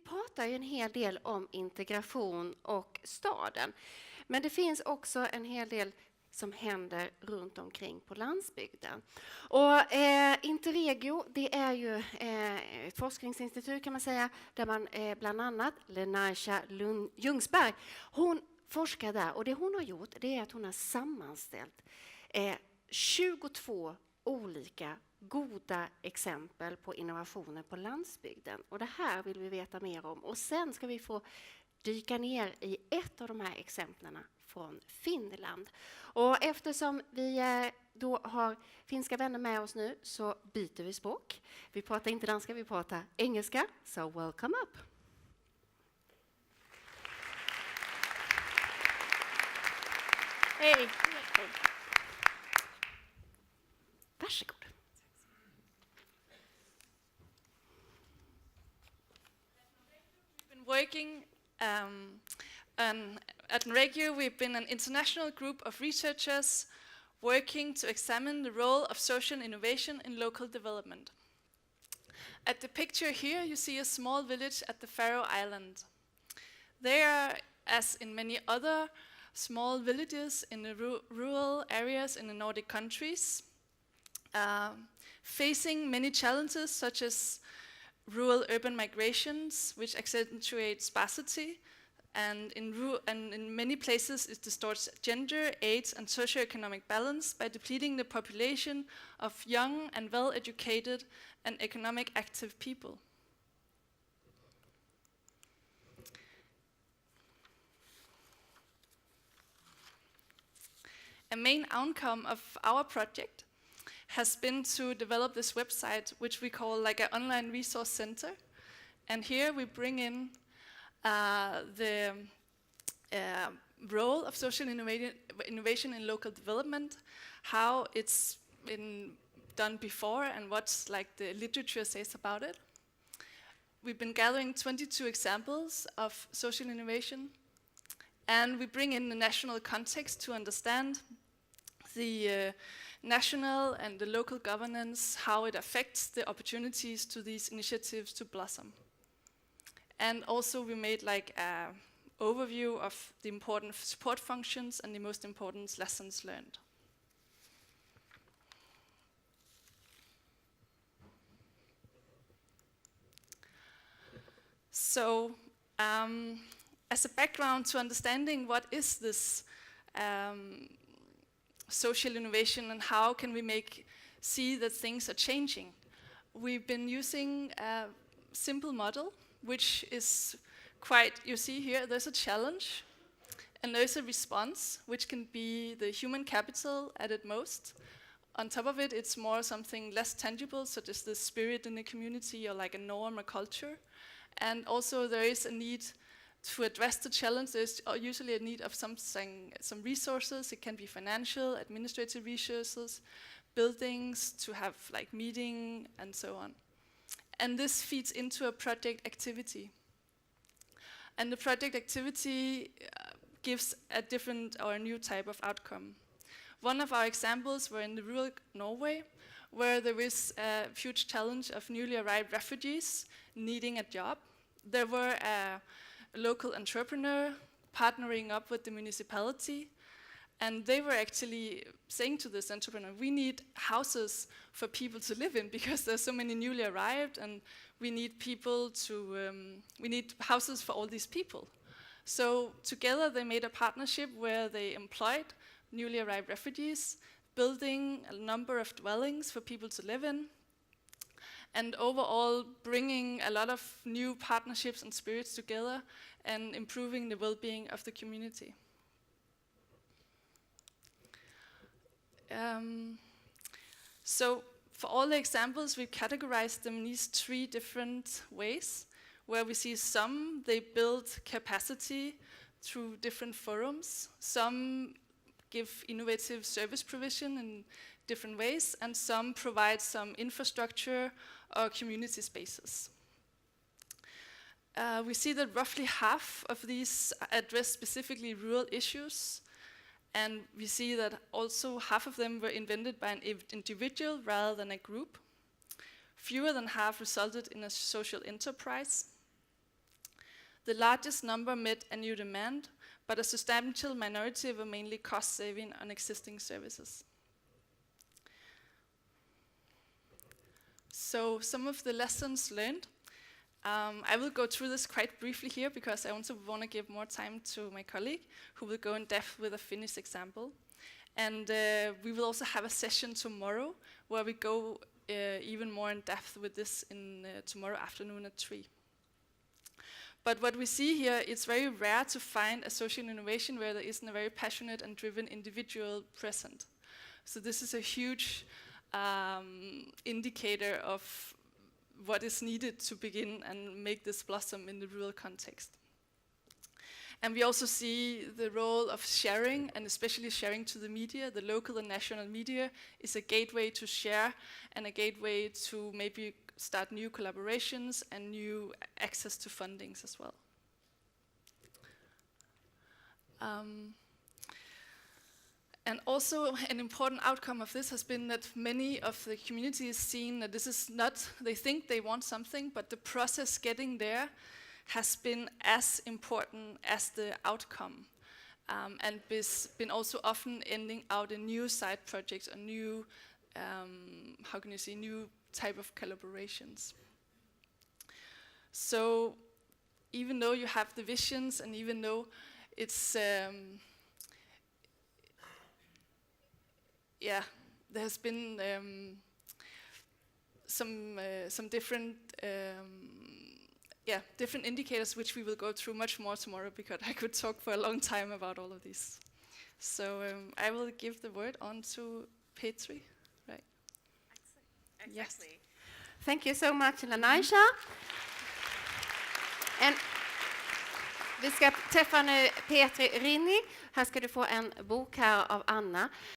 pratar ju en hel del om integration och staden. Men det finns också en hel del som händer runt omkring på landsbygden. Och Interregio, det är ju ett forskningsinstitut kan man säga, där man bland annat Leneisja Jungsberg, hon forskar där, och det hon har gjort, det är att hon har sammanställt 22 olika goda exempel på innovationer på landsbygden. Och det här vill vi veta mer om. Och sen ska vi få dyka ner i ett av de här exemplen från Finland. Och eftersom vi då har finska vänner med oss nu så byter vi språk. Vi pratar inte danska, vi pratar engelska. So welcome up! Hej! Varsågod. Working at Nordic, we've been an international group of researchers working to examine the role of social innovation in local development. At the picture here, you see a small village at the Faroe Island. They are, as in many other small villages in the rural areas in the Nordic countries, facing many challenges such as rural-urban migrations, which accentuate sparsity, and in many places it distorts gender, age, and socioeconomic balance by depleting the population of young and well-educated and economic active people. A main outcome of our project has been to develop this website, which we call like an online resource center. And here we bring in the role of social innovation in local development, how it's been done before and what's like the literature says about it. We've been gathering 22 examples of social innovation, and we bring in the national context to understand the national and the local governance, how it affects the opportunities to these initiatives to blossom. And also we made like an overview of the important support functions and the most important lessons learned. So, as a background to understanding what is this social innovation and how can we see that things are changing, we've been using a simple model, which is quite, you see here, there's a challenge and there's a response, which can be the human capital at its most. On top of it, it's more something less tangible, such as the spirit in the community or like a norm or culture. And also there is a need to address the challenge. There's usually a need of some resources. It can be financial, administrative resources, buildings to have like meeting and so on. And this feeds into a project activity. And the project activity gives a different or a new type of outcome. One of our examples were in the rural Norway, where there is a huge challenge of newly arrived refugees needing a job. There were a local entrepreneur partnering up with the municipality, and they were actually saying to this entrepreneur, we need houses for people to live in because there's so many newly arrived, and we need people to, we need houses for all these people. So together they made a partnership where they employed newly arrived refugees, building a number of dwellings for people to live in, and overall bringing a lot of new partnerships and spirits together and improving the well-being of the community. So for all the examples, we've categorized them in these three different ways, where we see some, they build capacity through different forums, some give innovative service provision in different ways, and some provide some infrastructure or community spaces. We see that roughly half of these address specifically rural issues, and we see that also half of them were invented by an individual rather than a group. Fewer than half resulted in a social enterprise. The largest number met a new demand, but a substantial minority were mainly cost saving on existing services. So some of the lessons learned. I will go through this quite briefly here because I also want to give more time to my colleague who will go in depth with a Finnish example. And we will also have a session tomorrow where we go even more in depth with this in tomorrow afternoon at 3. But what we see here, it's very rare to find a social innovation where there isn't a very passionate and driven individual present. So this is a huge indicator of what is needed to begin and make this blossom in the rural context. And we also see the role of sharing, and especially sharing to the media. The local and national media is a gateway to share and a gateway to maybe start new collaborations and new access to fundings as well. And also an important outcome of this has been that many of the communities seen that this is not, they think they want something, but the process getting there has been as important as the outcome, and been also often ending out in new side projects or new, how can you say, new type of collaborations. So even though you have the visions and even though it's, yeah, there has been some different different indicators which we will go through much more tomorrow because I could talk for a long time about all of these. So I will give the word on to Petri, right? Exactly. Yes. Thank you so much, Leneisja. And vi ska träffa nu Petri Rinni. Här ska du få en bok här av Anna.